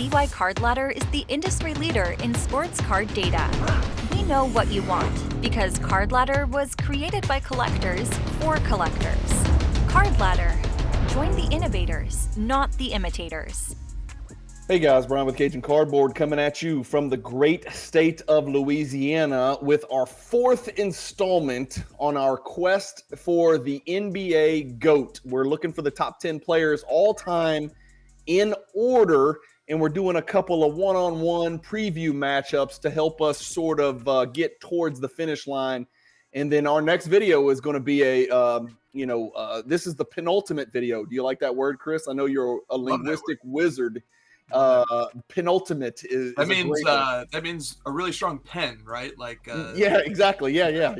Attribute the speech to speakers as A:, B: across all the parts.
A: DY Card Ladder is the industry leader in sports card data. We know what you want because Card Ladder was created by collectors for collectors. Card Ladder. Join the innovators, not the imitators.
B: Hey guys, Bryan with Cajun Cardboard coming at you from the great state of Louisiana with our fourth installment on our quest for the NBA GOAT. We're looking for the top 10 players all time in order, and we're doing a couple of one-on-one preview matchups to help us sort of get towards the finish line. And then our next video is going to be this is the penultimate video. Do you like that word, Chris? I know you're a linguistic wizard. Penultimate is
C: that means a really strong pen, right?
B: Yeah, exactly. Yeah.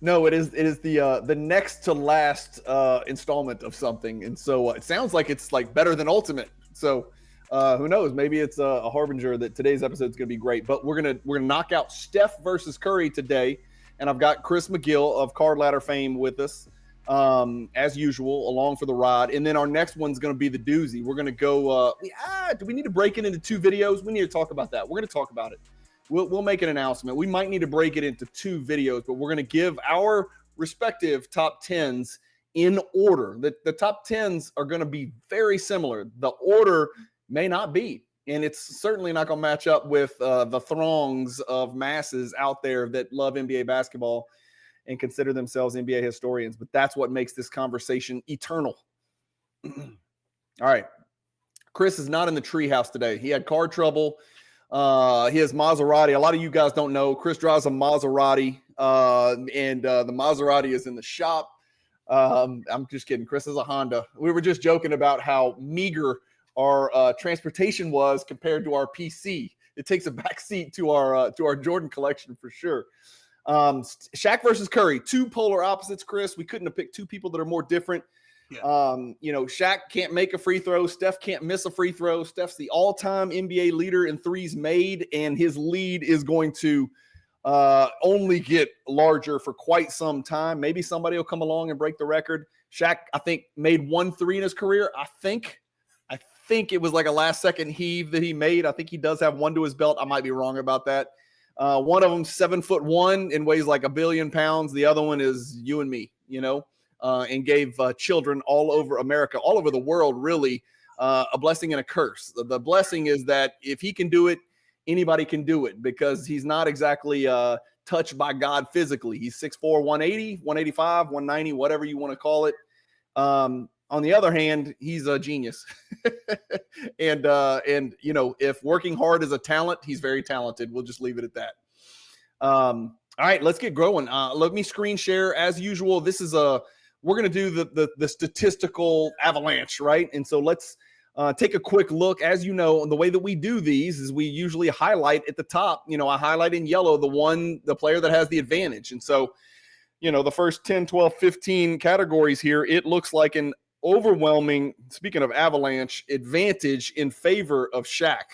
B: No, it is the next to last installment of something, and so it sounds like it's like better than ultimate. So who knows? Maybe it's a harbinger that today's episode is going to be great. But we're gonna knock out Steph versus Curry today, and I've got Chris McGill of Card Ladder fame with us. As usual, along for the ride. And then our next one's going to be the doozy. We're going to go, do we need to break it into two videos? We need to talk about that. We're going to talk about it. We'll make an announcement. We might need to break it into two videos, but we're going to give our respective top 10s in order. The top 10s are going to be very similar. The order may not be, and it's certainly not going to match up with the throngs of masses out there that love NBA basketball and consider themselves NBA historians, but that's what makes this conversation eternal. All right. Chris is not in the treehouse today. He had car trouble. He has Maserati. A lot of you guys don't know. Chris drives a Maserati, and the Maserati is in the shop. I'm just kidding. Chris is a Honda. We were just joking about how meager our transportation was compared to our PC. It takes a back seat to our Jordan collection for sure. Shaq versus Curry, two polar opposites, Chris. We couldn't have picked two people that are more different. Yeah. Shaq can't make a free throw. Steph can't miss a free throw. Steph's the all-time NBA leader in threes made, and his lead is going to only get larger for quite some time. Maybe somebody will come along and break the record. Shaq, I think, made 1 3 in his career. I think it was like a last-second heave that he made. I think he does have one to his belt. I might be wrong about that. One of them 7'1" and weighs like 1 billion pounds. The other one is you and me, and gave children all over America, all over the world, really, a blessing and a curse. The blessing is that if he can do it, anybody can do it because he's not exactly touched by God physically. He's 6'4", 180, 185, 190, whatever you want to call it. On the other hand, he's a genius. and if working hard is a talent, he's very talented. We'll just leave it at that. All right, let's get growing. Let me screen share as usual. This is we're going to do the statistical avalanche, right? And so let's take a quick look. As you know, the way that we do these is we usually highlight at the top. I highlight in yellow the player that has the advantage. And so, the first 10, 12, 15 categories here, it looks like an overwhelming, speaking of avalanche, advantage in favor of Shaq.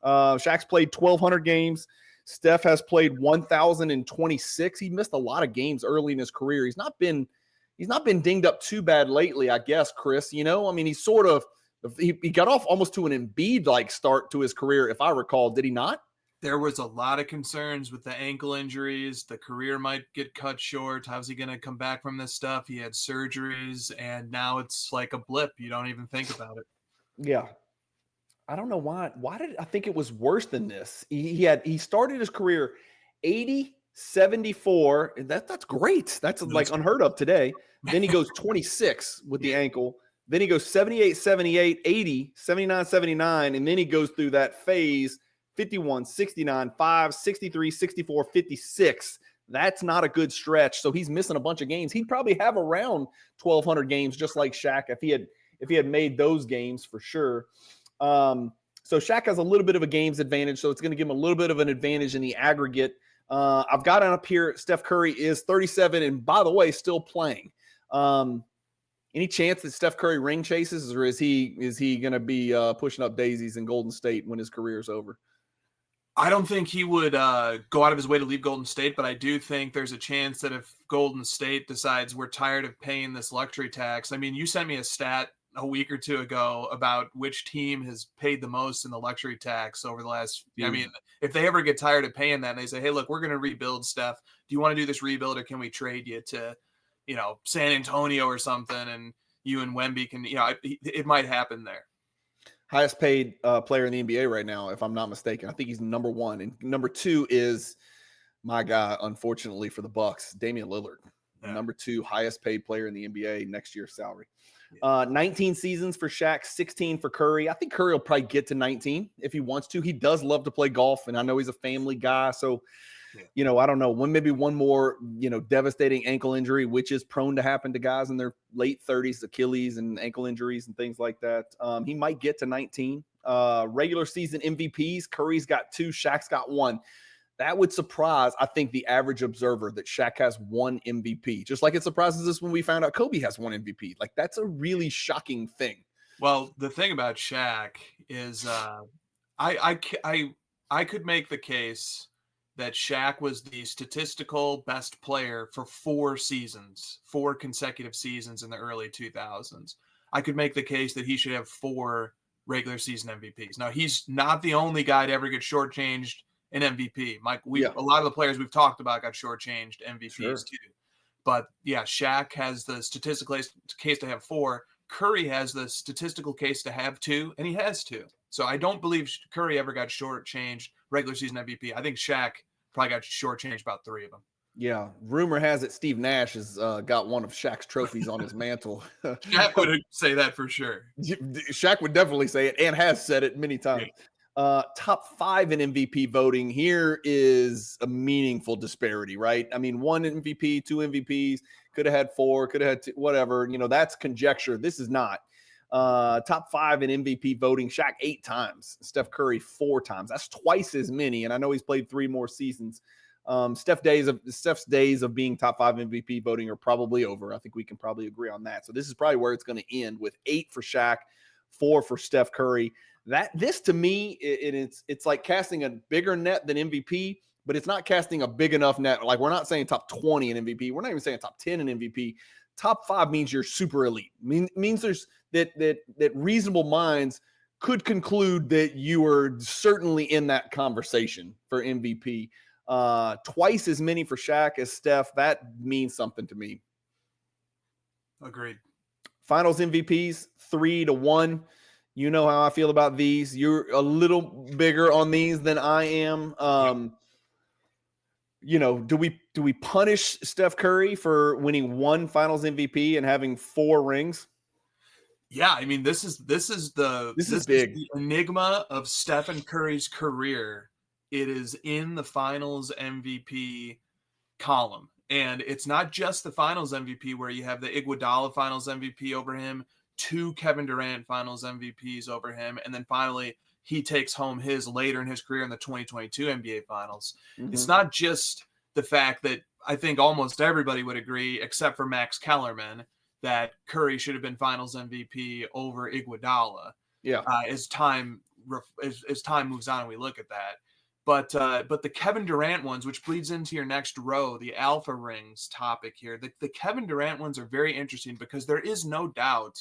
B: Shaq's played 1,200 games. Steph has played 1,026. He missed a lot of games early in his career. He's not been dinged up too bad lately, I guess, Chris. He got off almost to an Embiid-like start to his career, if I recall. Did he not?
C: There was a lot of concerns with the ankle injuries. The career might get cut short. How's he going to come back from this stuff? He had surgeries, and now it's like a blip. You don't even think about it.
B: Yeah. I don't know why. Why did I think it was worse than this? He started his career 80, 74. That's great. That's like unheard of today. Then he goes 26 with the ankle. Then he goes 78, 78, 80, 79, 79. And then he goes through that phase 51, 69, 5, 63, 64, 56. That's not a good stretch. So he's missing a bunch of games. He'd probably have around 1,200 games, just like Shaq, if he had made those games for sure. So Shaq has a little bit of a games advantage, so it's going to give him a little bit of an advantage in the aggregate. I've got it up here. Steph Curry is 37, and by the way, still playing. Any chance that Steph Curry ring chases, or is he going to be pushing up daisies in Golden State when his career is over?
C: I don't think he would go out of his way to leave Golden State, but I do think there's a chance that if Golden State decides we're tired of paying this luxury tax. I mean, you sent me a stat a week or two ago about which team has paid the most in the luxury tax over the last. I mean, if they ever get tired of paying that and they say, hey, look, we're going to rebuild, Steph. Do you want to do this rebuild, or can we trade you to, San Antonio or something, and you and Wemby can, it might happen there.
B: Highest paid player in the NBA right now, if I'm not mistaken. I think he's number 1, and number 2 is my guy, unfortunately for the Bucks, Damian Lillard. Yeah. Number 2 highest paid player in the NBA, next year's salary. 19 seasons for Shaq, 16 for Curry. I think Curry will probably get to 19 if he wants to. He does love to play golf, and I know he's a family guy. So, I don't know, maybe one more, devastating ankle injury, which is prone to happen to guys in their late 30s, Achilles and ankle injuries and things like that. He might get to 19. Regular season MVPs, Curry's got 2, Shaq's got 1. That would surprise, I think, the average observer that Shaq has 1 MVP. Just like it surprises us when we found out Kobe has 1 MVP. Like, that's a really shocking thing.
C: Well, the thing about Shaq is I could make the case that Shaq was the statistical best player for 4 consecutive seasons in the early 2000s. I could make the case that he should have 4 regular season MVPs. Now, he's not the only guy to ever get shortchanged an MVP. Mike, a lot of the players we've talked about got shortchanged MVPs too. But yeah, Shaq has the statistical case to have 4. Curry has the statistical case to have 2, and he has 2. So I don't believe Curry ever got shortchanged regular season MVP. I think Shaq probably got shortchanged about 3 of them.
B: Yeah, rumor has it Steve Nash has got one of Shaq's trophies on his mantle.
C: Shaq would say that for sure.
B: Shaq would definitely say it, and has said it many times. Yeah. Top 5 in MVP voting. Here is a meaningful disparity, right? I mean, 1 MVP, 2 MVPs, could have had 4, could have had 2, whatever. That's conjecture. This is not. Top 5 in MVP voting. Shaq 8 times. Steph Curry 4 times. That's twice as many. And I know he's played 3 more seasons. Steph's days of being top 5 MVP voting are probably over. I think we can probably agree on that. So this is probably where it's going to end, with 8 for Shaq, 4 for Steph Curry. This to me, it's like casting a bigger net than MVP, but it's not casting a big enough net. Like, we're not saying top 20 in MVP. We're not even saying top 10 in MVP. Top 5 means you're super elite. Means there's that reasonable minds could conclude that you are certainly in that conversation for MVP. Twice as many for Shaq as Steph. That means something to me.
C: Agreed.
B: Finals MVPs, 3-1. You know how I feel about these. You're a little bigger on these than I am. Do we punish Steph Curry for winning 1 Finals MVP and having 4 rings?
C: Yeah, I mean, this is big. This is the enigma of Stephen Curry's career. It is in the Finals MVP column, and it's not just the Finals MVP where you have the Iguodala Finals MVP over him, 2 Kevin Durant Finals MVPs over him, and then finally he takes home his later in his career in the 2022 NBA Finals. Mm-hmm. It's not just the fact that I think almost everybody would agree, except for Max Kellerman, that Curry should have been Finals MVP over Iguodala.
B: Yeah,
C: as time moves on, we look at that. But the Kevin Durant ones, which bleeds into your next row, the alpha rings topic here, the Kevin Durant ones are very interesting because there is no doubt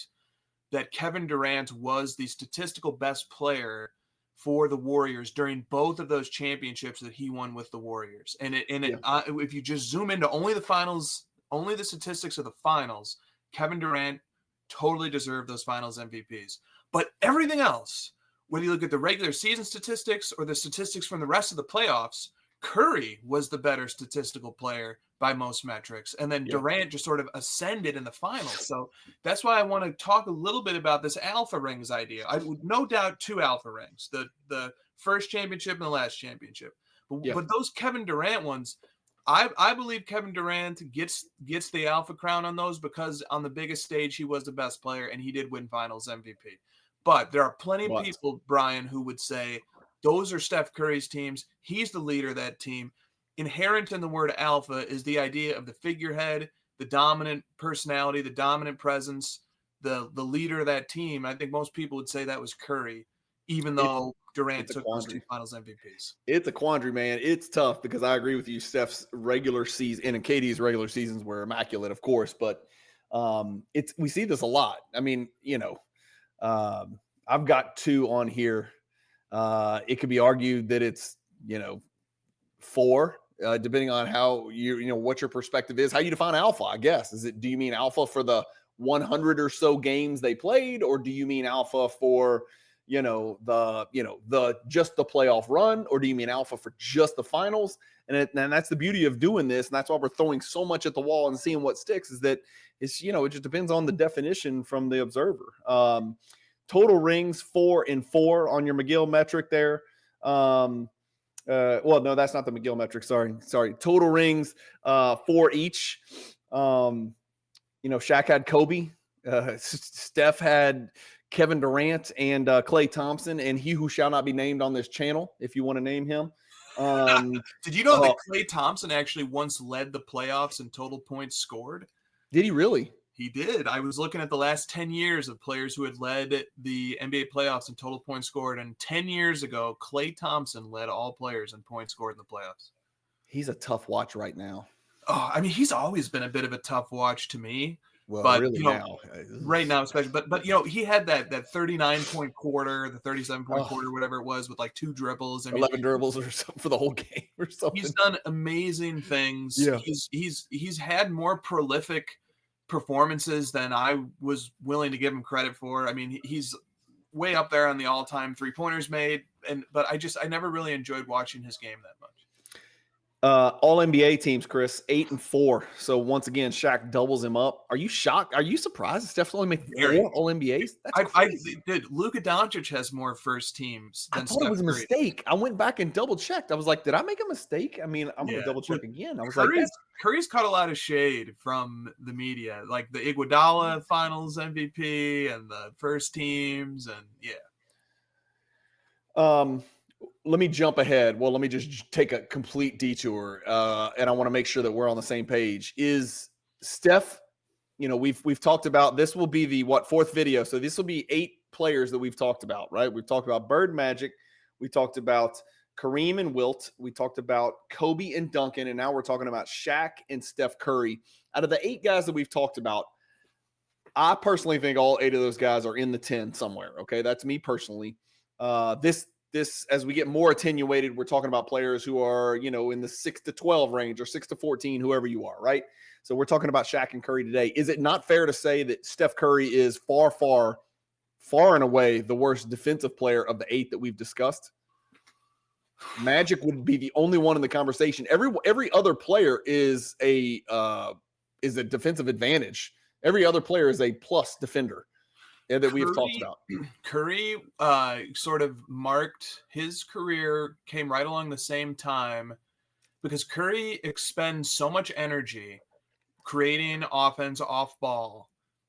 C: that Kevin Durant was the statistical best player for the Warriors during both of those championships that he won with the Warriors. If you just zoom into only the finals, only the statistics of the finals, Kevin Durant totally deserved those Finals MVPs. But everything else, whether you look at the regular season statistics or the statistics from the rest of the playoffs, Curry was the better statistical player by most metrics. And then Durant just sort of ascended in the finals. So that's why I want to talk a little bit about this alpha rings idea. I would no doubt 2 alpha rings, the first championship and the last championship. But those Kevin Durant ones, I believe Kevin Durant gets the alpha crown on those because on the biggest stage, he was the best player and he did win Finals MVP. But there are plenty of people, Bryan, who would say those are Steph Curry's teams. He's the leader of that team. Inherent in the word alpha is the idea of the figurehead, the dominant personality, the dominant presence, the leader of that team. I think most people would say that was Curry, even though Durant took those 2 Finals MVPs. It's
B: a quandary, man. It's tough because I agree with you. Steph's regular season and KD's regular seasons were immaculate, of course, but we see this a lot. I mean, I've got 2 on here. It could be argued that it's, 4, depending on how what your perspective is, how you define alpha, I guess. Do you mean alpha for the 100 or so games they played, or do you mean alpha for, the just the playoff run, or do you mean alpha for just the finals? And that's the beauty of doing this, and that's why we're throwing so much at the wall and seeing what sticks, is that it's, it just depends on the definition from the observer. Total rings 4 and 4 on your McGill metric there. Well, no, that's not the McGill metric. Sorry. Total rings 4 each. Shaq had Kobe. Steph had Kevin Durant and Klay Thompson, and he who shall not be named on this channel, if you want to name him.
C: Did you know that Klay Thompson actually once led the playoffs in total points scored?
B: Did he really?
C: He did. I was looking at the last 10 years of players who had led the NBA playoffs in total points scored, and 10 years ago, Klay Thompson led all players in points scored in the playoffs.
B: He's a tough watch right now.
C: Oh, I mean, he's always been a bit of a tough watch to me.
B: Well,
C: but
B: really now.
C: Right now, especially. But he had that 39-point quarter, the 37-point quarter, whatever it was, with like 2 dribbles.
B: 11 dribbles or something for the whole game or something.
C: He's done amazing things.
B: Yeah.
C: He's had more prolific performances than I was willing to give him credit for. I mean, he's way up there on the all-time 3-pointers made, but I never really enjoyed watching his game that much.
B: All NBA teams, Chris, 8 and 4. So once again, Shaq doubles him up. Are you shocked? Are you surprised Steph's only made 4 All NBAs? That's crazy.
C: Luka Doncic has more first teams than
B: I thought it was a mistake. I went back and double checked. I was like, did I make a mistake? I mean, I'm going to double check again. I was
C: Curry's caught a lot of shade from the media, like the Iguodala Finals MVP and the first teams, and
B: let me jump ahead. Well, let me just take a complete detour, and I want to make sure that we're on the same page. Is Steph? We've talked about this. Will be the 4th video. So this will be 8 players that we've talked about, right? We've talked about Bird, Magic. We talked about Kareem and Wilt. We talked about Kobe and Duncan, and now we're talking about Shaq and Steph Curry. Out of the 8 guys that we've talked about, I personally think all 8 of those guys are in the 10 somewhere. Okay, that's me personally. This, as we get more attenuated, we're talking about players who are, in the 6 to 12 range or 6 to 14, whoever you are, right? So we're talking about Shaq and Curry today. Is it not fair to say that Steph Curry is far, far, far and away the worst defensive player of the 8 that we've discussed? Magic would be the only one in the conversation. Every other player is a defensive advantage. Every other player is a plus defender. That we have talked about.
C: Curry sort of marked his career, came right along the same time, because Curry expends so much energy creating offense off ball,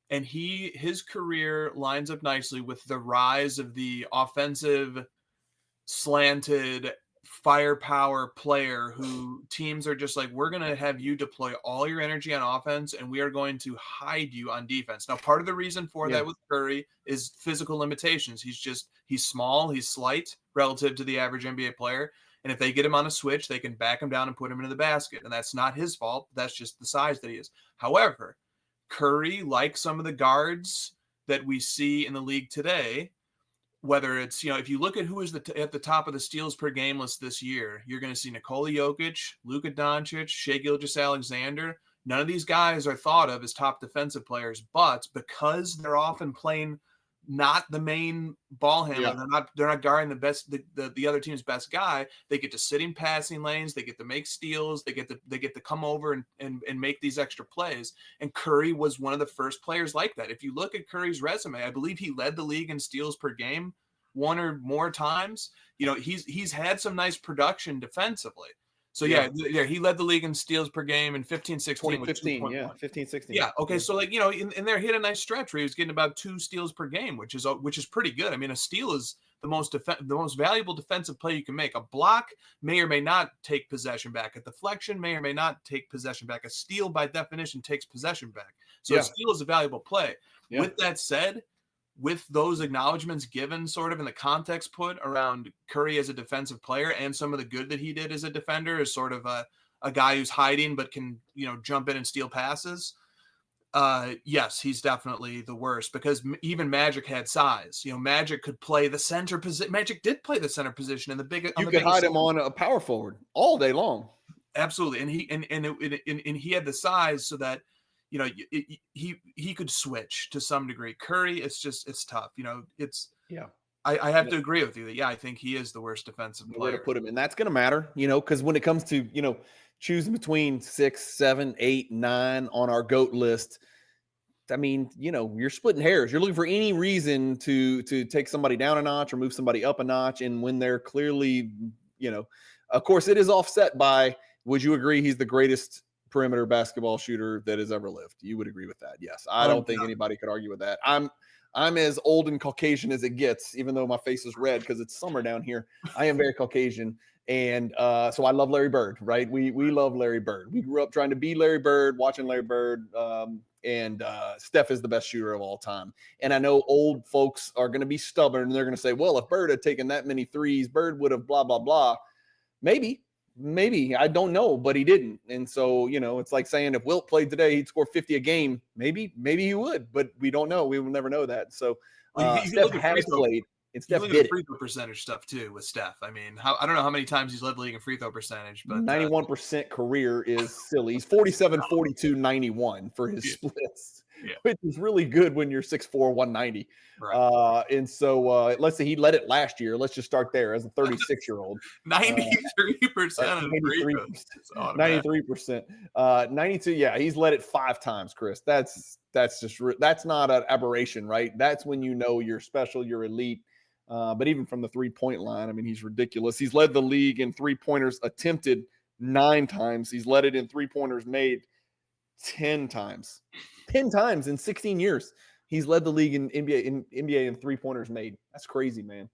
C: and his career lines up nicely with the rise of the offensive slanted firepower player who teams are just like, we're going to have you deploy all your energy on offense and we are going to hide you on defense. Now, part of the reason for that with Curry is physical limitations. He's small, he's slight relative to the average NBA player. And if they get him on a switch, they can back him down and put him into the basket. And that's not his fault. That's just the size that he is. However, Curry, like some of the guards that we see in the league today, whether it's, if you look at who is at the top of the steals per game list this year, you're going to see Nikola Jokic, Luka Doncic, Shai Gilgeous-Alexander. None of these guys are thought of as top defensive players, but because they're often playing not the main ball handler, they're not guarding the other team's best guy, they get to sit in passing lanes, they get to make steals, they get to come over and make these extra plays. And Curry was one of the first players like that. If you look at Curry's resume, I believe he led the league in steals per game 1 or more times. He's had some nice production defensively. So he led the league in steals per game in 15-16.
B: 2015, 15-16.
C: Yeah. Okay. So in there, he had a nice stretch where he was getting about 2 steals per game, which is pretty good. I mean, a steal is the most valuable defensive play you can make. A block may or may not take possession back. A deflection may or may not take possession back. A steal, by definition, takes possession back. So a steal is a valuable play. Yeah. With that said, with those acknowledgments given sort of in the context put around Curry as a defensive player and some of the good that he did as a defender as sort of a guy who's hiding but can, jump in and steal passes, Yes, he's definitely the worst because even Magic had size. Magic could play the center position. Magic did play the center position in the big.
B: You could hide him on a power forward all day long.
C: Absolutely, and he had the size so that he could switch to some degree. Curry, it's tough. I have to agree with you that I think he is the worst defensive player.
B: Way to put him in. That's going to matter, because when it comes to choosing between 6, 7, 8, 9 on our GOAT list, I mean, you're splitting hairs. You're looking for any reason to take somebody down a notch or move somebody up a notch, and when they're clearly, of course, it is offset by. Would you agree he's the greatest perimeter basketball shooter that has ever lived? You would agree with that? Yes. I don't think anybody could argue with that. I'm as old and Caucasian as it gets, even though my face is red because it's summer down here. I am very Caucasian. And so I love Larry Bird, right? We love Larry Bird. We grew up trying to be Larry Bird, watching Larry Bird. And Steph is the best shooter of all time. And I know old folks are going to be stubborn and they're going to say, well, if Bird had taken that many threes, Bird would have blah, blah, blah. Maybe, I don't know, but he didn't. And so, it's like saying if Wilt played today, he'd score 50 a game. Maybe he would, but we don't know. We will never know that. So Steph has played. And Steph did
C: free throw percentage stuff too with Steph. I mean, I don't know how many times he's led the league in free throw percentage, but
B: 91% career is silly. He's 47, 42, 91 for his splits, which is really good when you're 6'4", 190. Right. And so let's say he led it last year. Let's just start there as a 36-year-old.
C: 93% of
B: 93%. 92. Yeah, he's led it 5 times, Chris. That's not an aberration, right? That's when you're special, you're elite. But even from the 3-point line, I mean, he's ridiculous. He's led the league in 3-pointers attempted 9 times. He's led it in 3-pointers made 10 times. 10 times in 16 years. He's led the league in NBA in 3-pointers made. That's crazy, man.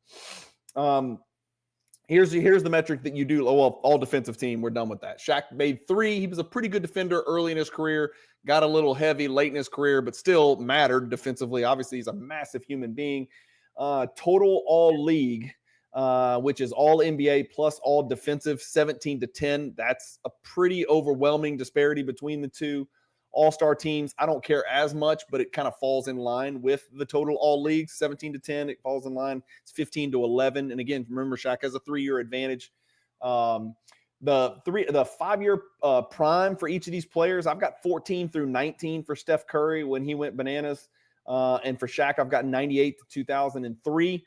B: Here's the metric that you do. All defensive team, we're done with that. Shaq made 3. He was a pretty good defender early in his career. Got a little heavy late in his career, but still mattered defensively. Obviously, he's a massive human being. Total all league, which is all NBA plus all defensive, 17-10. That's a pretty overwhelming disparity between the two all-star teams. I don't care as much, but it kind of falls in line with the total all league, 17-10. It falls in line. It's 15-11. And again, remember, Shaq has a 3-year advantage. The 5-year prime for each of these players, I've got 14 through 19 for Steph Curry when he went bananas. And for Shaq, I've got 98 to 2003.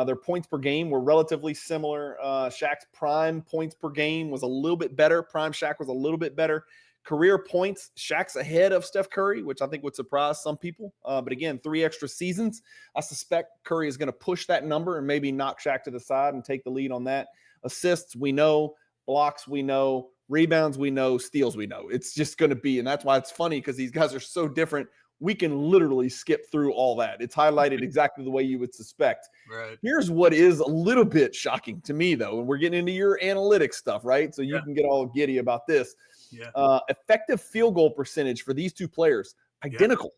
B: Their points per game were relatively similar. Shaq's prime points per game was a little bit better. Prime Shaq was a little bit better. Career points, Shaq's ahead of Steph Curry, which I think would surprise some people. But again, 3 extra seasons. I suspect Curry is going to push that number and maybe knock Shaq to the side and take the lead on that. Assists, we know. Blocks, we know. Rebounds, we know. Steals, we know. It's just going to be, and that's why it's funny because these guys are so different. We can literally skip through all that. It's highlighted exactly the way you would suspect.
C: Right.
B: Here's what is a little bit shocking to me, though, and we're getting into your analytics stuff, right? So you can get all giddy about this.
C: Yeah.
B: Effective field goal percentage for these two players, identical.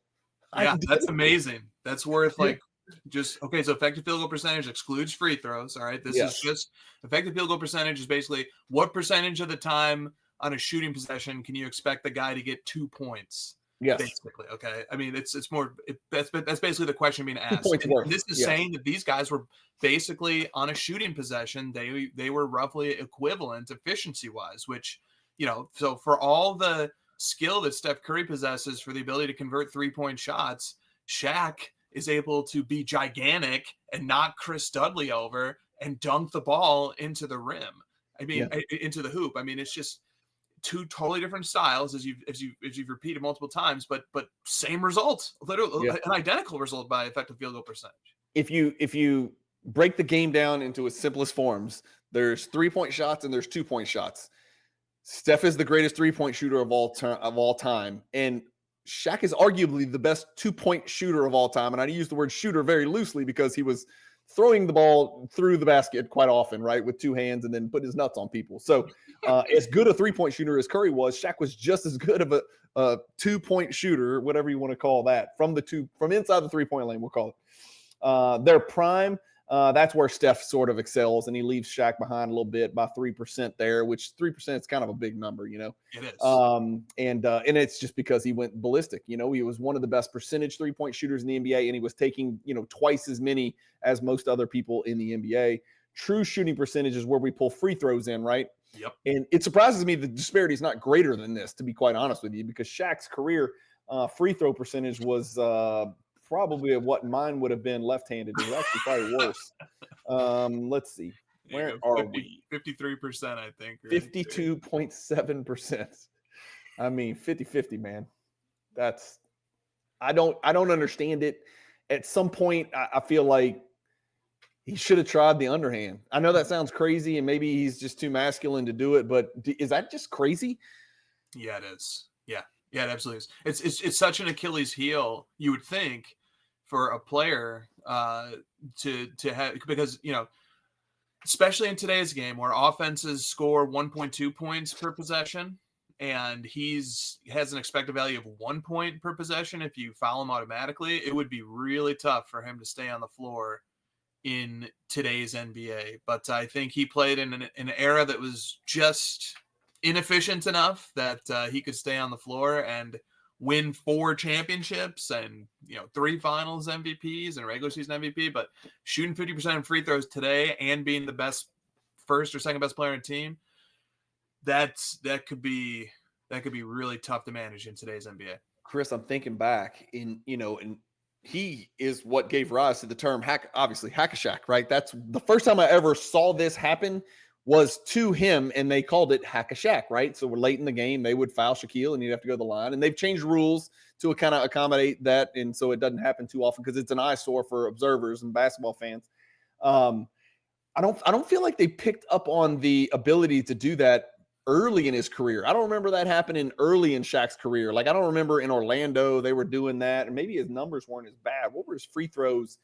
C: Yeah, that's amazing. That's worth so effective field goal percentage excludes free throws. All right. This is just effective field goal percentage is basically what percentage of the time on a shooting possession can you expect the guy to get 2 points?
B: Yes.
C: Basically. Okay. I mean, it's more, that's basically the question being asked.
B: And
C: this is saying that these guys were basically on a shooting possession. They were roughly equivalent efficiency wise, which, so for all the skill that Steph Curry possesses for the ability to convert 3-point shots, Shaq is able to be gigantic and knock Chris Dudley over and dunk the ball into the rim. I mean, into the hoop. I mean, it's just two totally different styles as you've repeated multiple times, but same result, literally an identical result by effective field goal percentage. If
B: you break the game down into its simplest forms, there's 3-point shots and there's 2-point shots. Steph is the greatest 3-point shooter of all time, and Shaq is arguably the best 2-point shooter of all time. And I use the word shooter very loosely because he was throwing the ball through the basket quite often, right, with 2 hands and then put his nuts on people. So as good a 3-point shooter as Curry was, Shaq was just as good of a 2-point shooter, whatever you want to call that, from inside the 3-point lane, we'll call it. Their prime, That's where Steph sort of excels, and he leaves Shaq behind a little bit by 3% there, which 3% is kind of a big number, you know.
C: It is.
B: And it's just because he went ballistic. You know, he was one of the best percentage 3-point shooters in the NBA, and he was taking, you know, twice as many as most other people in the NBA. True shooting percentage is where we pull free throws in, right?
C: Yep.
B: And it surprises me the disparity is not greater than this, to be quite honest with you, because Shaq's career free throw percentage was probably what mine would have been left-handed. It was actually probably worse. Let's see. Where are we?
C: 53%, I think.
B: 52.7%. I mean, 50-50, man. That's I don't understand it. At some point, I feel like he should have tried the underhand. I know that sounds crazy, and maybe he's just too masculine to do it, but is that just crazy?
C: Yeah, it is. Yeah, it absolutely is. It's such an Achilles heel, you would think, for a player to have, because, you know, especially in today's game where offenses score 1.2 points per possession, and has an expected value of 1 point per possession. If you foul him automatically, it would be really tough for him to stay on the floor in today's NBA. But I think he played in an era that was just inefficient enough that he could stay on the floor and win 4 championships and, you know, 3 finals MVPs and regular season MVP. But shooting 50% of free throws today and being the best first or second best player on the team, that could be really tough to manage in today's NBA.
B: Chris, I'm thinking back and he is what gave rise to the term hack-a-shack, right? That's the first time I ever saw this happen was to him, and they called it hack-a-shack, right? So we're late in the game, they would foul Shaquille, and he'd have to go to the line. And they've changed rules to kind of accommodate that, and so it doesn't happen too often because it's an eyesore for observers and basketball fans. I don't feel like they picked up on the ability to do that early in his career. I don't remember that happening early in Shaq's career. Like, I don't remember in Orlando they were doing that, and maybe his numbers weren't as bad. What were his free throws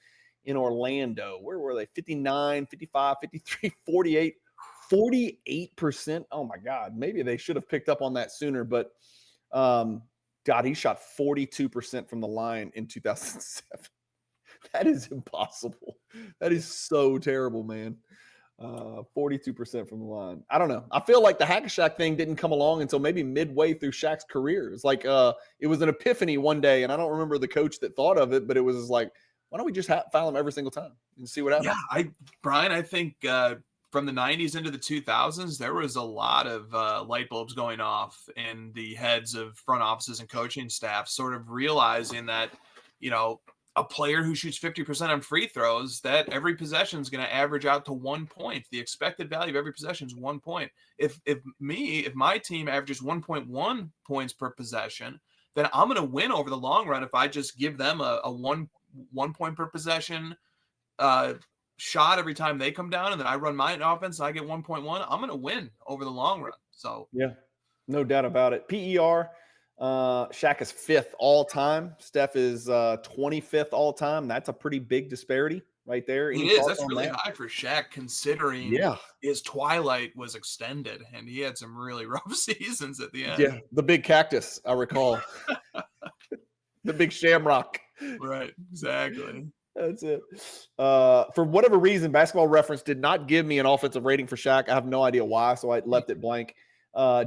B: in Orlando? Where were they? 59, 55, 53, 48. 48%. Oh my God. Maybe they should have picked up on that sooner, but God, he shot 42% from the line in 2007. That is impossible. That is so terrible, man. 42% from the line. I don't know. I feel like the hack-a-shack thing didn't come along until maybe midway through Shaq's career. It's like it was an epiphany one day, and I don't remember the coach that thought of it, but it was like, why don't we just foul him every single time and see what happens?
C: Yeah, Bryan, I think from the 90s into the 2000s, there was a lot of light bulbs going off in the heads of front offices and coaching staff, sort of realizing that, you know, a player who shoots 50% on free throws, that every possession is going to average out to 1 point. The expected value of every possession is 1 point. If my team averages 1.1 points per possession, then I'm going to win over the long run if I just give them a 1 point per possession shot every time they come down, and then I run my offense and I get 1.1. I'm going to win over the long run. So
B: yeah, no doubt about it. PER. Shaq is 5th all time. Steph is 25th all time. That's a pretty big disparity right there.
C: It is. That's really high for Shaq, considering his twilight was extended and he had some really rough seasons at the end.
B: Yeah, the big cactus, I recall. The big shamrock.
C: Right, exactly.
B: That's it. For whatever reason, Basketball Reference did not give me an offensive rating for Shaq. I have no idea why, so I left it blank.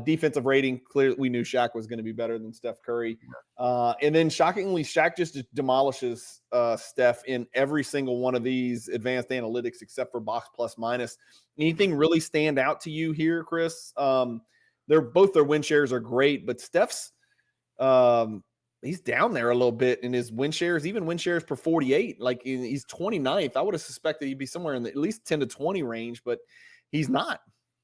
B: Defensive rating, clearly we knew Shaq was going to be better than Steph Curry. And then shockingly, Shaq just demolishes Steph in every single one of these advanced analytics except for box plus minus. Anything really stand out to you here, Chris? Both their win shares are great, but Steph's he's down there a little bit in his win shares, even win shares per 48. Like, he's 29th. I would have suspected he'd be somewhere in the at least 10 to 20 range, but he's not.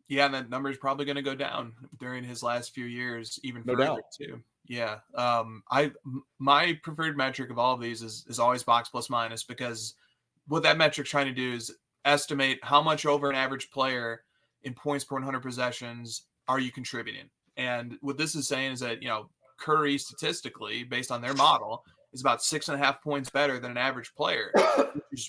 C: Yeah, and that number is probably going to go down during his last few years, even
B: no
C: further
B: doubt.
C: too. Yeah. My preferred metric of all of these is always box plus minus, because what that metric's trying to do is estimate how much over an average player in points per 100 possessions are you contributing. And what this is saying is that, you know, Curry statistically, based on their model, is about 6.5 points better than an average player,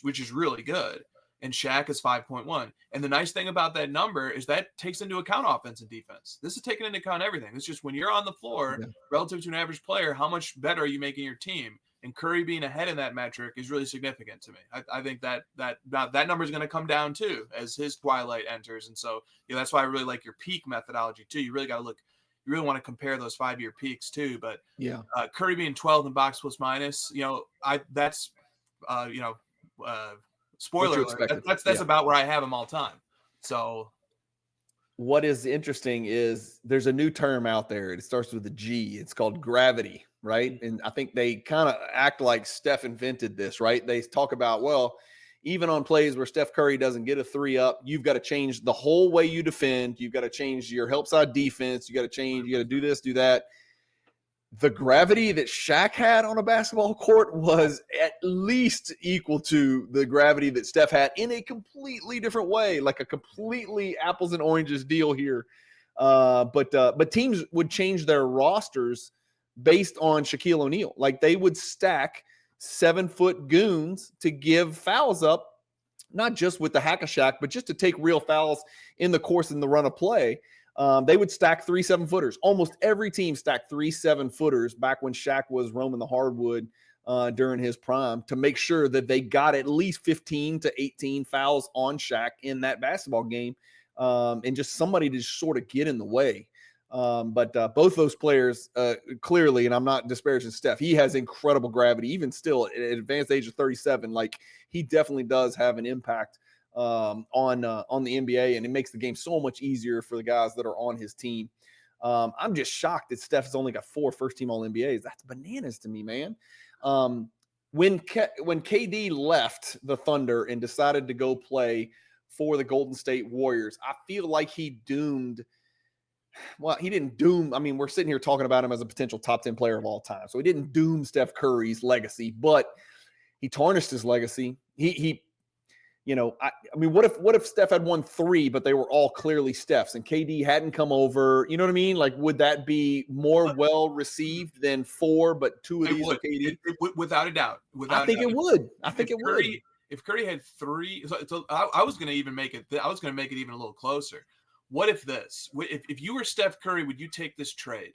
C: which is really good. And Shaq is 5.1. And the nice thing about that number is that takes into account offense and defense. This is taking into account everything. It's just when you're on the floor relative to an average player, how much better are you making your team? and Curry being ahead in that metric is really significant to me. I think that number is going to come down too as his twilight enters. And so, that's why I really like your peak methodology too. You really got to look, you really want to compare those 5-year peaks too. But Curry being 12th in box plus minus, spoiler alert, that's about where I have him all time. So
B: what is interesting is there's a new term out there. It starts with a G. It's called gravity, right? And I think they kind of act like Steph invented this, right? They talk about, well, even on plays where Steph Curry doesn't get a 3 up, you've got to change the whole way you defend. You've got to change your help side defense. You got to do this, do that. The gravity that Shaq had on a basketball court was at least equal to the gravity that Steph had in a completely different way, like a completely apples and oranges deal here. But teams would change their rosters based on Shaquille O'Neal. Like they would stack 7-foot goons to give fouls up, not just with the hack-a-shack, but just to take real fouls in the course and the run of play. They would stack 3 7-footers. Almost every team stacked 3 7-footers back when Shaq was roaming the hardwood during his prime to make sure that they got at least 15 to 18 fouls on Shaq in that basketball game, and just somebody to just sort of get in the way. But both those players clearly, and I'm not disparaging Steph, he has incredible gravity, even still at an advanced age of 37. Like he definitely does have an impact on the NBA, and it makes the game so much easier for the guys that are on his team. I'm just shocked that Steph's only got 4 first-team All-NBAs. That's bananas to me, man. When KD left the Thunder and decided to go play for the Golden State Warriors, I feel like he didn't doom. I mean, we're sitting here talking about him as a potential top 10 player of all time. So he didn't doom Steph Curry's legacy, but he tarnished his legacy. I mean, what if Steph had won 3, but they were all clearly Steph's and KD hadn't come over? You know what I mean? Like, would that be more well received than 4, but 2 of these are KD?
C: Without a doubt.
B: I think it would.
C: If Curry had 3, so I was going to even make it. I was going to make it even a little closer. What if this? If you were Steph Curry, would you take this trade?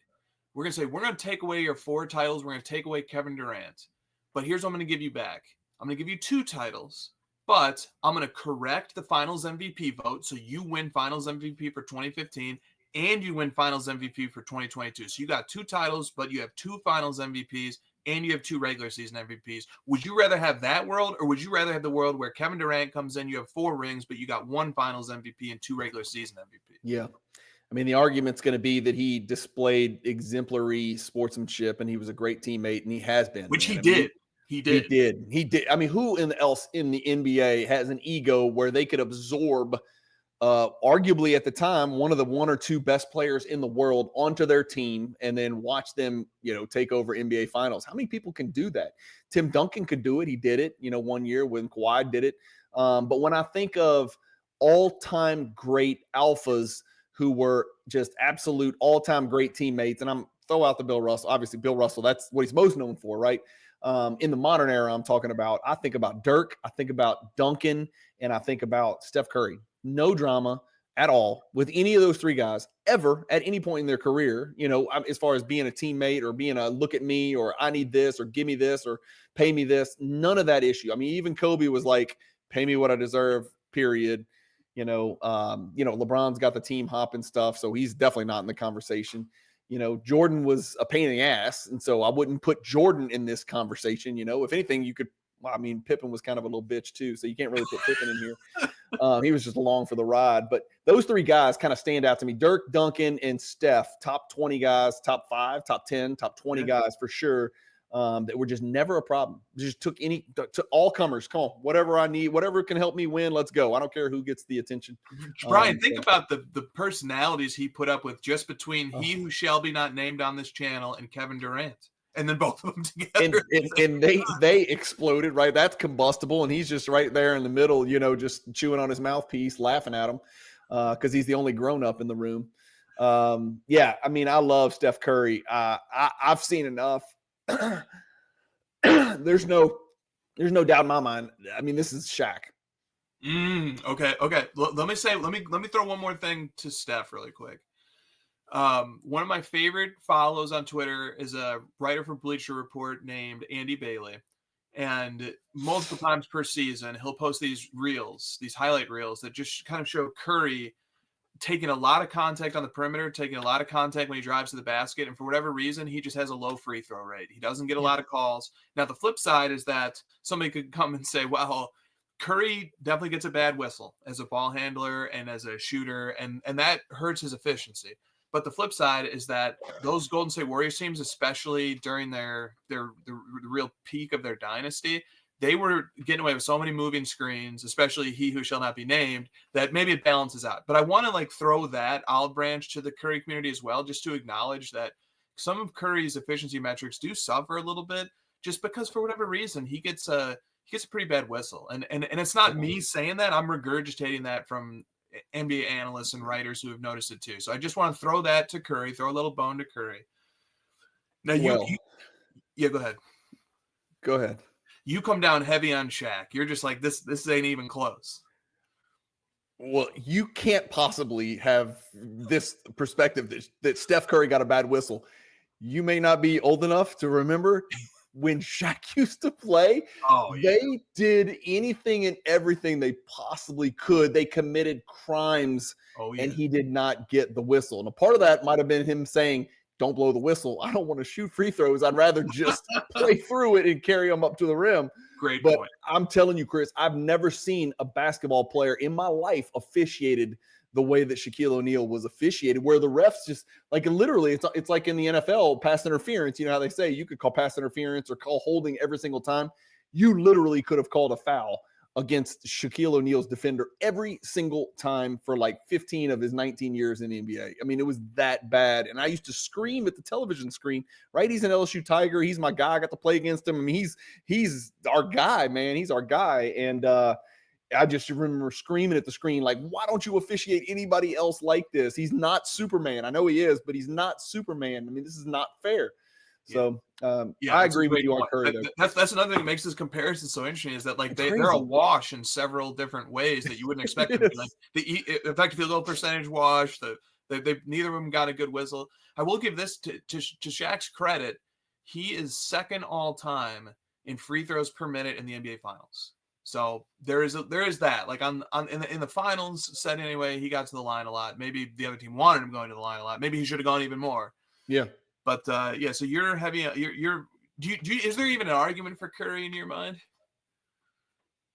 C: We're going to say we're going to take away your 4 titles. We're going to take away Kevin Durant. But here's what I'm going to give you back. I'm going to give you 2 titles. But I'm going to correct the Finals MVP vote, so you win Finals MVP for 2015, and you win Finals MVP for 2022. So you got 2 titles, but you have 2 Finals MVPs, and you have 2 regular season MVPs. Would you rather have that world, or would you rather have the world where Kevin Durant comes in, you have 4 rings, but you got 1 Finals MVP and 2 regular season MVP?
B: Yeah. I mean, the argument's going to be that he displayed exemplary sportsmanship, and he was a great teammate, and he has been.
C: Which he did. He did. I mean, who else in the NBA has an ego where they could absorb, arguably at the time, one of the 1 or 2 best players in the world onto their team and then watch them, take over NBA Finals? How many people can do that? Tim Duncan could do it. He did it, one year when Kawhi did it. But when I think of all-time great alphas who were just absolute all-time great teammates, and I'm throw out the Bill Russell. Obviously, Bill Russell, that's what he's most known for, right? In the modern era, I'm talking about, I think about Dirk, I think about Duncan, and I think about Steph Curry. No drama at all with any of those 3 guys ever at any point in their career, as far as being a teammate or being a look at me or I need this or give me this or pay me this. None of that issue. I mean, even Kobe was like, pay me what I deserve, period. LeBron's got the team hopping stuff, so he's definitely not in the conversation. Jordan was a pain in the ass, and so I wouldn't put Jordan in this conversation. If anything, you could. Well, I mean, Pippen was kind of a little bitch too, so you can't really put Pippen in here. He was just along for the ride. But those 3 guys kind of stand out to me: Dirk, Duncan, and Steph. Top 20 guys, top 5, top 10, top 20 guys for sure. That were just never a problem. Just took all comers. Come on, whatever I need, whatever can help me win, let's go. I don't care who gets the attention. Bryan, think about the personalities he put up with just between he who shall be not named on this channel and Kevin Durant, and then both of them together.
B: And they exploded, right? That's combustible, and he's just right there in the middle, just chewing on his mouthpiece, laughing at him because he's the only grown up in the room. I mean, I love Steph Curry. I've seen enough. There's no doubt in my mind. I mean, this is Shaq.
C: Okay. Let me throw one more thing to Steph really quick. One of my favorite follows on Twitter is a writer for Bleacher Report named Andy Bailey. And multiple times per season, he'll post these reels, these highlight reels that just kind of show Curry taking a lot of contact on the perimeter, taking a lot of contact when he drives to the basket. And for whatever reason, he just has a low free throw rate. He doesn't get a lot of calls. Now, the flip side is that somebody could come and say, well, Curry definitely gets a bad whistle as a ball handler and as a shooter, and that hurts his efficiency. But the flip side is that those Golden State Warriors teams, especially during the real peak of their dynasty, they were getting away with so many moving screens, especially He Who Shall Not Be Named, that maybe it balances out. But I want to throw that olive branch to the Curry community as well, just to acknowledge that some of Curry's efficiency metrics do suffer a little bit, just because for whatever reason he gets a pretty bad whistle. And it's not me saying that. I'm regurgitating that from NBA analysts and writers who have noticed it too. So I just want to throw that to Curry, throw a little bone to Curry. Now yeah, go ahead.
B: Go ahead.
C: You come down heavy on Shaq. You're just like, this ain't even close.
B: Well, you can't possibly have this perspective that Steph Curry got a bad whistle. You may not be old enough to remember when Shaq used to play. They did anything and everything they possibly could. They committed crimes, and he did not get the whistle. And a part of that might have been him saying, don't blow the whistle. I don't want to shoot free throws. I'd rather just play through it and carry them up to the rim.
C: Great
B: but
C: point.
B: I'm telling you, Chris, I've never seen a basketball player in my life officiated the way that Shaquille O'Neal was officiated, where the refs just literally it's like in the NFL, pass interference. You know how they say you could call pass interference or call holding every single time. You literally could have called a foul against Shaquille O'Neal's defender every single time for 15 of his 19 years in the NBA. I mean, it was that bad. And I used to scream at the television screen, right? He's an LSU Tiger. He's my guy. I got to play against him. I mean, he's our guy, man. He's our guy. And I just remember screaming at the screen, why don't you officiate anybody else like this? He's not Superman. I know he is, but he's not Superman. I mean, this is not fair. So I agree with you on Curry.
C: That's another thing that makes this comparison so interesting is that they're a wash in several different ways that you wouldn't expect them to be. The effective field goal percentage wash. They neither of them got a good whistle. I will give this to Shaq's credit. He is second all time in free throws per minute in the NBA Finals. So there is that. In the finals set anyway, he got to the line a lot. Maybe the other team wanted him going to the line a lot. Maybe he should have gone even more.
B: Yeah.
C: But so you're heavy. Is there even an argument for Curry in your mind?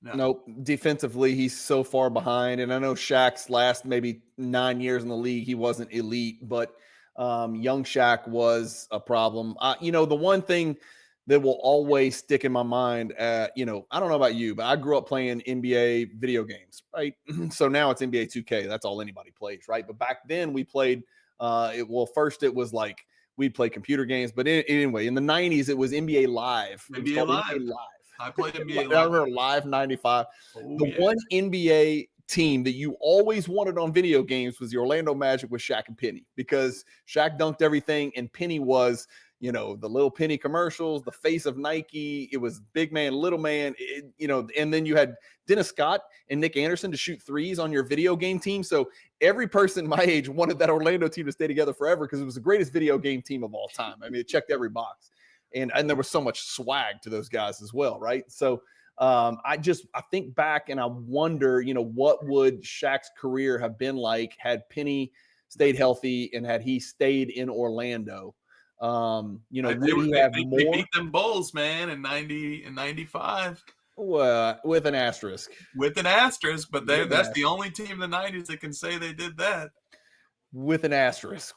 C: No.
B: Nope. Defensively, he's so far behind. And I know Shaq's last maybe 9 years in the league, he wasn't elite, but young Shaq was a problem. The one thing that will always stick in my mind, I don't know about you, but I grew up playing NBA video games, right? So now it's NBA 2K. That's all anybody plays, right? But back then we played, first it was we'd play computer games, but anyway, in the 90s, it was NBA Live.
C: NBA Live. I played NBA Live.
B: I remember Live 95. One NBA team that you always wanted on video games was the Orlando Magic with Shaq and Penny, because Shaq dunked everything, and Penny was, the little Penny commercials, the face of Nike. It was big man, little man, and then you had Dennis Scott and Nick Anderson to shoot threes on your video game team. So every person my age wanted that Orlando team to stay together forever because it was the greatest video game team of all time. I mean, it checked every box, and there was so much swag to those guys as well, right? So I think back and I wonder, what would Shaq's career have been like had Penny stayed healthy and had he stayed in Orlando? Would he have more?
C: They beat them Bulls, man, in 90 and 95.
B: With an asterisk.
C: With an asterisk, but that's the only team in the 90s that can say they did that.
B: With an asterisk.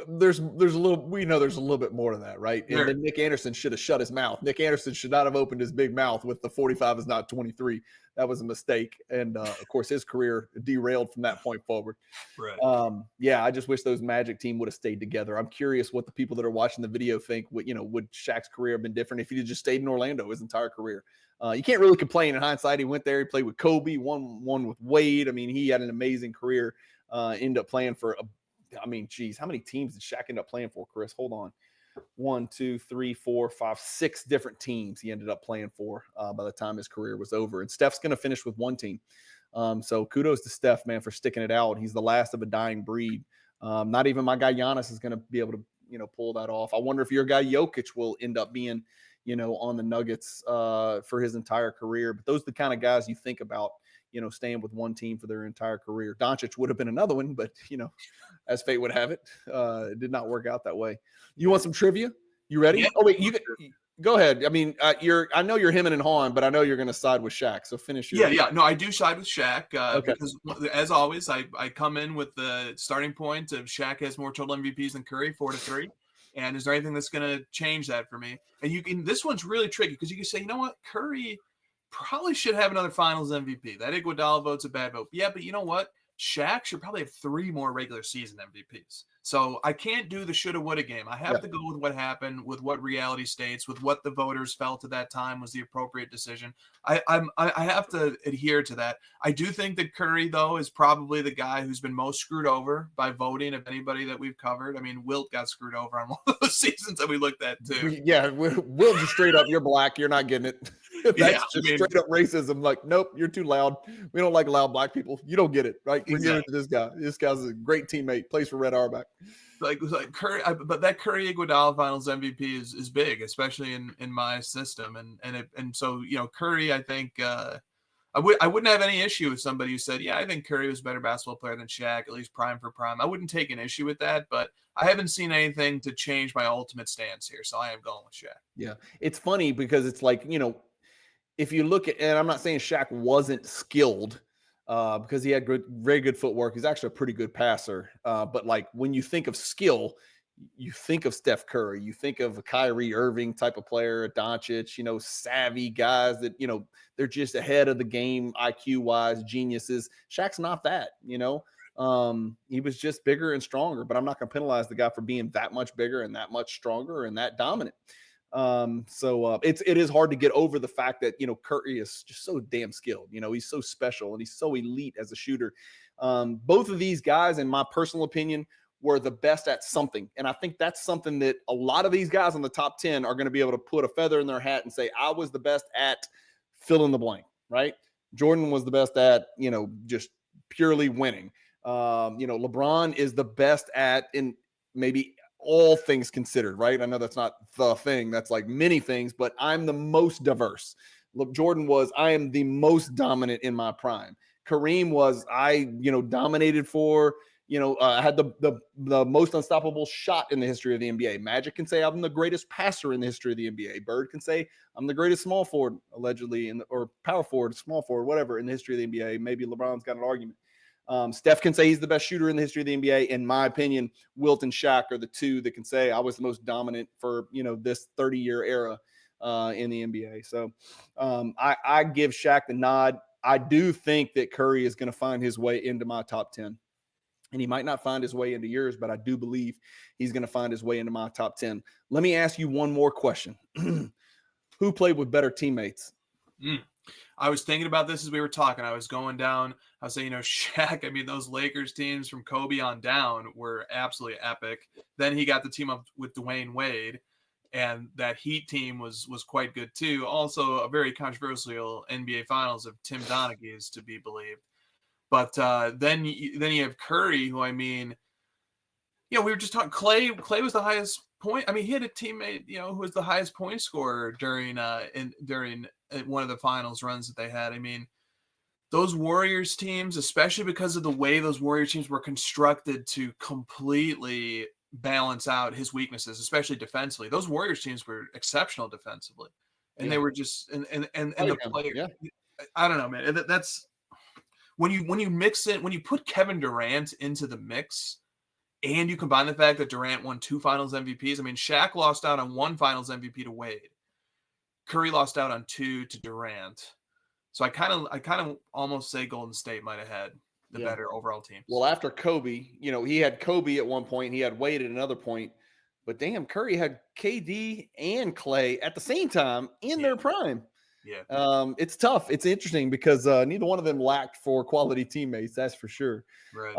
B: There's a little bit more to that, right? And then Nick Anderson should have shut his mouth. Nick Anderson should not have opened his big mouth with the 45 is not 23. That was a mistake. And of course his career derailed from that point forward.
C: Right.
B: I just wish those Magic team would have stayed together. I'm curious what the people that are watching the video think. Would Shaq's career have been different if he had just stayed in Orlando his entire career? You can't really complain in hindsight. He went there, he played with Kobe, won with Wade. I mean, he had an amazing career. Ended up playing for how many teams did Shaq end up playing for, Chris? Hold on. 1, 2, 3, 4, 5, 6 different teams he ended up playing for by the time his career was over. And Steph's going to finish with one team. So kudos to Steph, man, for sticking it out. He's the last of a dying breed. Not even my guy Giannis is going to be able to, pull that off. I wonder if your guy Jokic will end up being, on the Nuggets for his entire career. But those are the kind of guys you think about, staying with one team for their entire career. Doncic would have been another one, but, as fate would have it, it did not work out that way. You want some trivia? You ready?
C: Yeah.
B: Oh, wait, go ahead. I mean, I know you're hemming and hawing, but I know you're going to side with Shaq. So finish your.
C: Yeah. No, I do side with Shaq
B: Okay.
C: because, as always, I come in with the starting point of Shaq has more total MVPs than Curry, 4-3. And is there anything that's going to change that for me? And this one's really tricky because you can say, you know what, Curry probably should have another Finals MVP. That Iguodala vote's a bad vote. Yeah, but you know what? Shaq should probably have 3 more regular season MVPs. So I can't do the shoulda, woulda game. I have to go with what happened, with what reality states, with what the voters felt at that time was the appropriate decision. I have to adhere to that. I do think that Curry, though, is probably the guy who's been most screwed over by voting of anybody that we've covered. I mean, Wilt got screwed over on one of those seasons that we looked at, too.
B: Yeah, Wilt just straight up, you're black, you're not getting it. That's straight up racism. Like, nope, you're too loud. We don't like loud black people. You don't get it, right? We're giving it to this guy. This guy's a great teammate. Plays for Red Auerbach.
C: Like Curry, but that Curry Iguodala Finals MVP is big, especially in my system, and so Curry, I think I wouldn't have any issue with somebody who said, yeah, I think Curry was a better basketball player than Shaq, at least prime for prime. I wouldn't take an issue with that, but I haven't seen anything to change my ultimate stance here, so I am going with Shaq.
B: Yeah, it's funny because it's like if you look at, and I'm not saying Shaq wasn't skilled. Because he had very good footwork. He's actually a pretty good passer. But like when you think of skill, you think of Steph Curry, you think of a Kyrie Irving type of player, a Doncic, savvy guys that, they're just ahead of the game, IQ wise, geniuses. Shaq's not that, he was just bigger and stronger, but I'm not going to penalize the guy for being that much bigger and that much stronger and that dominant. So it is hard to get over the fact that, Curry is just so damn skilled. He's so special and he's so elite as a shooter. Both of these guys, in my personal opinion, were the best at something. And I think that's something that a lot of these guys on the top 10 are going to be able to put a feather in their hat and say, I was the best at fill in the blank, right? Jordan was the best at, just purely winning. LeBron is the best at, in maybe all things considered, right? I know that's not the thing. That's like many things, but I'm the most diverse. Look, Jordan was, I am the most dominant in my prime. Kareem was, I dominated for, I had the most unstoppable shot in the history of the NBA. Magic can say I'm the greatest passer in the history of the NBA. Bird can say I'm the greatest small forward, allegedly, or power forward, small forward, whatever, in the history of the NBA. Maybe LeBron's got an argument. Steph can say he's the best shooter in the history of the NBA. In my opinion, Wilt and Shaq are the two that can say I was the most dominant for, this 30-year era in the NBA. So I give Shaq the nod. I do think that Curry is going to find his way into my top 10. And he might not find his way into yours, but I do believe he's going to find his way into my top 10. Let me ask you one more question. Who played with better teammates?
C: I was thinking about this as we were talking. I was going down. I was saying, Shaq, I mean, those Lakers teams from Kobe on down were absolutely epic. Then he got the team up with Dwayne Wade, and that Heat team was quite good too. Also, a very controversial NBA Finals of Tim Donaghy's, to be believed. But then you have Curry, who, I mean, we were just talking. Clay was the highest point. I mean, he had a teammate, who was the highest point scorer during one of the finals runs that they had. I mean, those Warriors teams, especially because of the way those Warriors teams were constructed to completely balance out his weaknesses, especially defensively. Those Warriors teams were exceptional defensively, and they were just and the player. Yeah. I don't know, man. That's when you mix it, when you put Kevin Durant into the mix. And you combine the fact that Durant won 2 Finals MVPs. I mean, Shaq lost out on 1 Finals MVP to Wade. Curry lost out on 2 to Durant. So I kind of almost say Golden State might have had the better overall team.
B: Well, after Kobe, he had Kobe at one point, he had Wade at another point, but damn, Curry had KD and Clay at the same time in their prime.
C: Yeah.
B: It's tough. It's interesting because neither one of them lacked for quality teammates. That's for sure.
C: Right.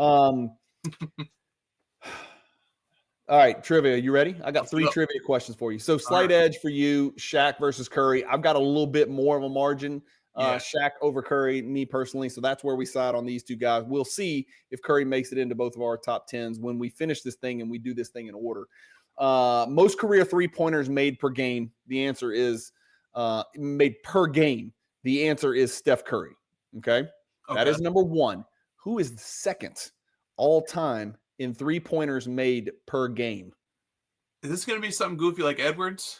B: All right, trivia. You ready? I got 3 trivia questions for you. So slight edge for you, Shaq versus Curry. I've got a little bit more of a margin.
C: Yeah.
B: Shaq over Curry, me personally. So that's where we side on these two guys. We'll see if Curry makes it into both of our top 10s when we finish this thing and we do this thing in order. Most career 3-pointers made per game. The answer is made per game. The answer is Steph Curry. Okay. That is number 1. Who is the second all time in 3-pointers made per game?
C: Is this going to be something goofy like Edwards?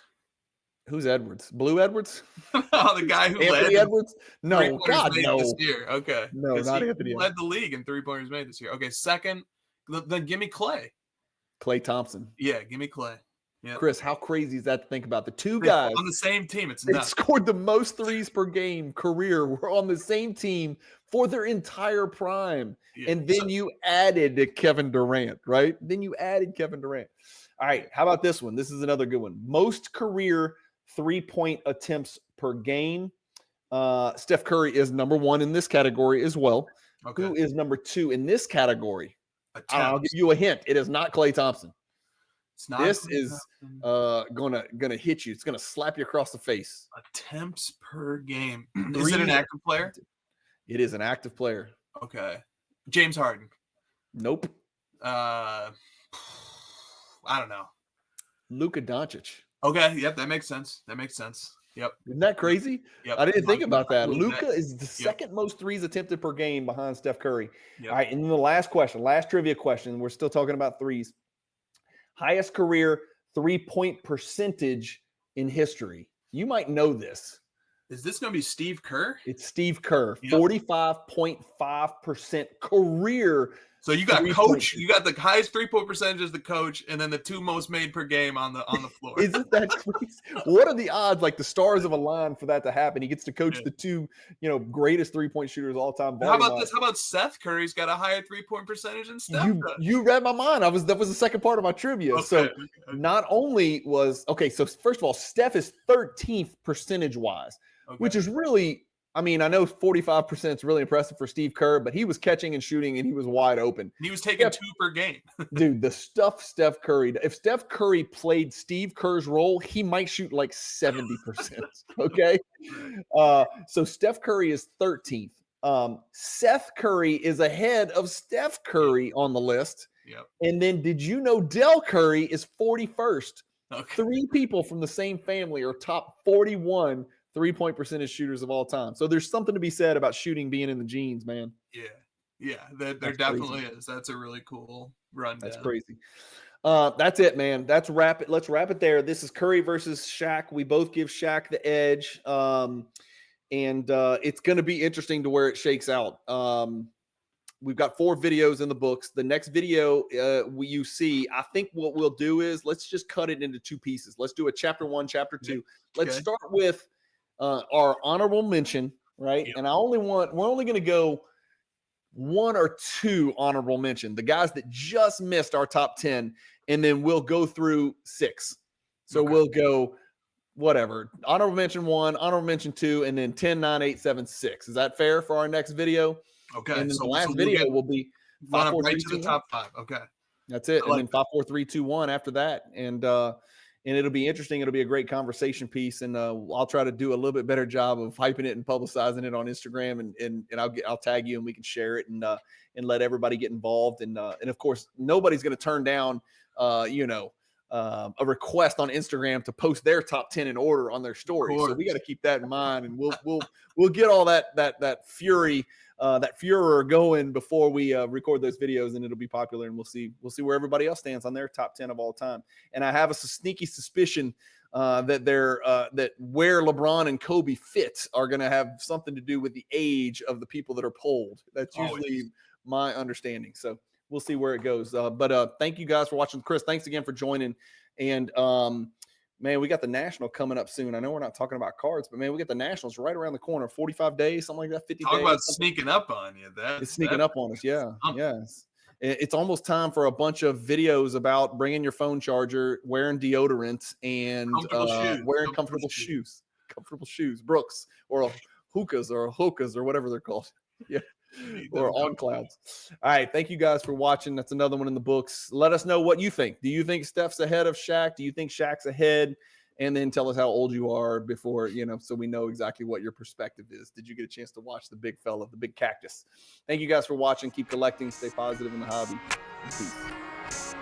B: Who's Edwards? Blue Edwards?
C: Oh, the guy who
B: Anthony
C: led
B: Edwards? No, God, no.
C: this year. Okay.
B: No, not Anthony.
C: He led the league in 3-pointers made this year. Okay, second, then give me Clay.
B: Klay Thompson.
C: Yeah, give me Clay. Yep.
B: Chris, how crazy is that to think about? The two guys
C: on the same team. It's
B: they
C: nuts.
B: scored the most threes per game career. Were on the same team for their entire prime.
C: Yeah.
B: And then you added Kevin Durant, right? Then you added Kevin Durant. All right, how about this one? This is another good one. Most career 3-point attempts per game. Steph Curry is number 1 in this category as well.
C: Okay.
B: Who is number 2 in this category? I'll give
C: Attempts.
B: you a hint. It is not Klay Thompson.
C: It's not
B: This
C: Klay
B: is
C: Thompson.
B: gonna hit you. It's gonna slap you across the face.
C: Attempts per game. Is it an active player?
B: It is an active player.
C: Okay. James Harden.
B: Nope.
C: I don't know.
B: Luka Doncic.
C: Okay. Yep. That makes sense. Yep.
B: Isn't that crazy?
C: Yep.
B: I didn't think about that.
C: believe
B: Luka
C: that.
B: is the second most threes attempted per game behind Steph Curry.
C: Yep.
B: All right, and then the last question, last trivia question. We're still talking about threes. Highest career 3-point percentage in history. You might know this.
C: Is this going to be Steve Kerr?
B: It's Steve Kerr,
C: Yep.
B: 45.5% career.
C: So you got
B: 3-point.
C: coach. You got the highest 3-point percentage as the coach, and then the 2 most made per game on the floor.
B: Isn't that crazy? What are the odds? Like the stars of a line for that to happen. He gets to coach the 2, greatest 3-point shooters of all time.
C: How about this? How about Seth Curry's got a higher 3-point percentage than Steph does?
B: You read my mind. That was the second part of my trivia.
C: Okay,
B: So
C: okay.
B: not only was so first of all, Steph is 13th percentage wise, which is really. I mean, I know 45% is really impressive for Steve Kerr, but he was catching and shooting and he was wide open.
C: He was taking 2 per game.
B: Dude, the stuff Steph Curry, if Steph Curry played Steve Kerr's role, he might shoot like 70%. Okay. So Steph Curry is 13th. Seth Curry is ahead of Steph Curry on the list.
C: Yep.
B: And then did you know Del Curry is 41st?
C: Okay.
B: 3 people from the same family are top 41 3-point percentage shooters of all time. So there's something to be said about shooting being in the genes, man.
C: Yeah, there definitely is. That's a really cool rundown.
B: That's crazy. That's it, man. Let's wrap it there. This is Curry versus Shaq. We both give Shaq the edge. And it's going to be interesting to where it shakes out. We've got 4 videos in the books. The next video you see, I think what we'll do is let's just cut it into 2 pieces. Let's do a chapter 1, chapter 2. Let's start with our honorable mention, right? Yep. And we're only going to go 1 or 2 honorable mention, the guys that just missed our top 10, and then we'll go through 6. So we'll go whatever, honorable mention 1, honorable mention 2, and then 10, 9, 8, 7, 6. Is that fair for our next video?
C: Okay.
B: And then the last video will be 5, 4, 3,
C: right to
B: 2,
C: the top 5. Okay.
B: That's it. And then 5, 4, 3, 2, 1 after that. And it'll be interesting. It'll be a great conversation piece. And I'll try to do a little bit better job of hyping it and publicizing it on Instagram. And I'll tag you and we can share it and let everybody get involved. And of course, nobody's going to turn down, a request on Instagram to post their top 10 in order on their story. So we got to keep that in mind. And we'll get all that fury, that furor going before we record those videos, and it'll be popular, and we'll see where everybody else stands on their top 10 of all time. And I have a sneaky suspicion that where LeBron and Kobe fit are going to have something to do with the age of the people that are polled. That's usually my understanding. So we'll see where it goes. But thank you guys for watching. Chris, thanks again for joining. And man, we got the National coming up soon. I know we're not talking about cards, but man, we got the Nationals right around the corner. 45 days, something like that. 50 days.
C: Talk about sneaking up on you.
B: It's sneaking up on us. Yeah. Yes. It's almost time for a bunch of videos about bringing your phone charger, wearing deodorant, and wearing comfortable shoes. Comfortable shoes, Brooks, or hookahs or whatever they're called. Yeah. Or on clouds. All right. Thank you guys for watching. That's another one in the books. Let us know what you think. Do you think Steph's ahead of Shaq? Do you think Shaq's ahead? and then tell us how old you are before, so we know exactly what your perspective is. Did you get a chance to watch the big fella, the big cactus? Thank you guys for watching. Keep collecting. Stay positive in the hobby. Peace.